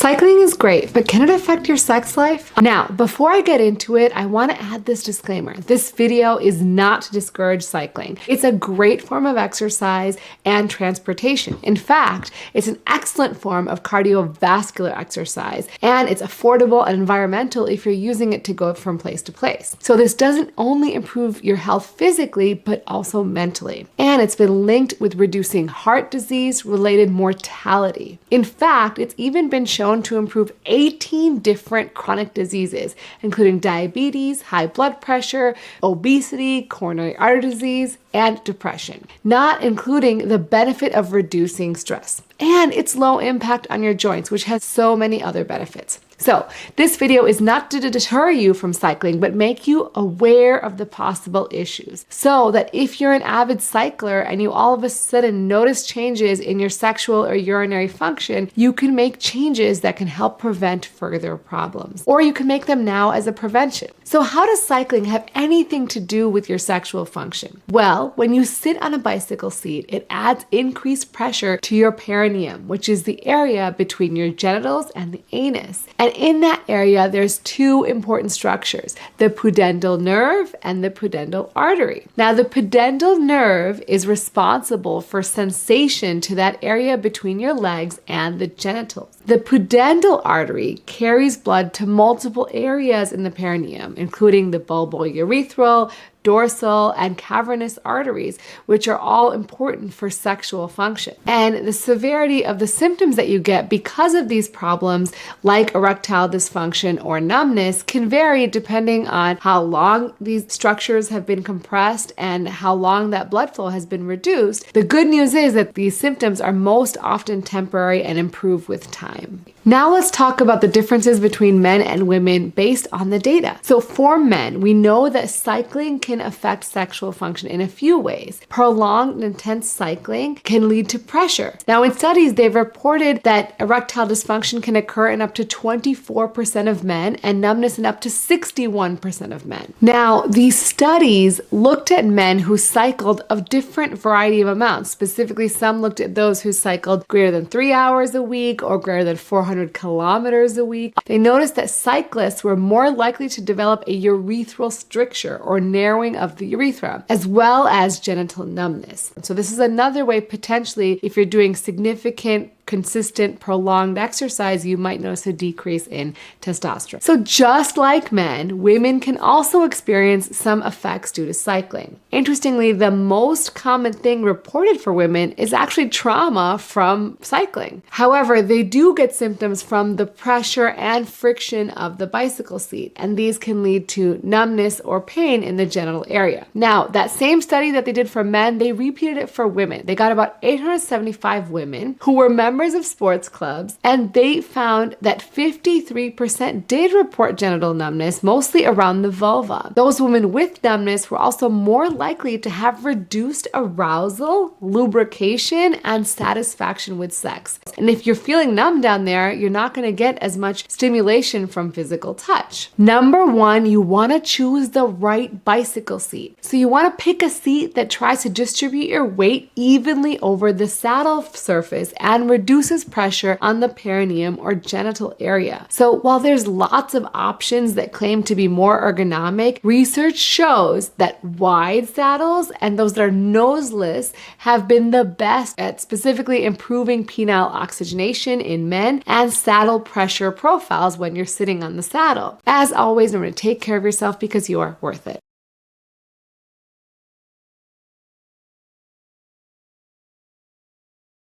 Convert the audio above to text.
Cycling is great, but can it affect your sex life? Now, before I get into it, I want to add this disclaimer. This video is not to discourage cycling. It's a great form of exercise and transportation. In fact, it's an excellent form of cardiovascular exercise, and it's affordable and environmental if you're using it to go from place to place. So this doesn't only improve your health physically, but also mentally. And it's been linked with reducing heart disease-related mortality. In fact, it's even been shown to improve 18 different chronic diseases, including diabetes, high blood pressure, obesity, coronary artery disease, and depression, not including the benefit of reducing stress. And it's low impact on your joints, which has so many other benefits. So this video is not to deter you from cycling, but make you aware of the possible issues so that if you're an avid cycler and you all of a sudden notice changes in your sexual or urinary function, you can make changes that can help prevent further problems, or you can make them now as a prevention. So how does cycling have anything to do with your sexual function? Well, when you sit on a bicycle seat, it adds increased pressure to your perineum, which is the area between your genitals and the anus. And in that area, there's two important structures, the pudendal nerve and the pudendal artery. Now, the pudendal nerve is responsible for sensation to that area between your legs and the genitals. The pudendal artery carries blood to multiple areas in the perineum, including the bulbourethral, dorsal, and cavernous arteries, which are all important for sexual function. And the severity of the symptoms that you get because of these problems, like erectile dysfunction or numbness, can vary depending on how long these structures have been compressed and how long that blood flow has been reduced. The good news is that these symptoms are most often temporary and improve with time. Now let's talk about the differences between men and women based on the data. So for men, we know that cycling can affect sexual function in a few ways. Prolonged and intense cycling can lead to pressure. Now in studies, they've reported that erectile dysfunction can occur in up to 24% of men and numbness in up to 61% of men. Now, these studies looked at men who cycled of different variety of amounts. Specifically, some looked at those who cycled greater than 3 hours a week or greater than 400 kilometers a week. They noticed that cyclists were more likely to develop a urethral stricture or narrowing of the urethra, as well as genital numbness. So this is another way potentially, if you're doing significant, consistent, prolonged exercise, you might notice a decrease in testosterone. So just like men, women can also experience some effects due to cycling. Interestingly, the most common thing reported for women is actually trauma from cycling. However, they do get symptoms from the pressure and friction of the bicycle seat, and these can lead to numbness or pain in the genital area. Now, that same study that they did for men, they repeated it for women. They got about 875 women who were members of sports clubs, and they found that 53% did report genital numbness, mostly around the vulva. Those women with numbness were also more likely to have reduced arousal, lubrication, and satisfaction with sex. And if you're feeling numb down there, you're not going to get as much stimulation from physical touch. Number one, you want to choose the right bicycle seat. So you want to pick a seat that tries to distribute your weight evenly over the saddle surface and reduces pressure on the perineum or genital area. So while there's lots of options that claim to be more ergonomic, research shows that wide saddles and those that are noseless have been the best at specifically improving penile oxygenation in men and saddle pressure profiles when you're sitting on the saddle. As always, remember to take care of yourself because you are worth it.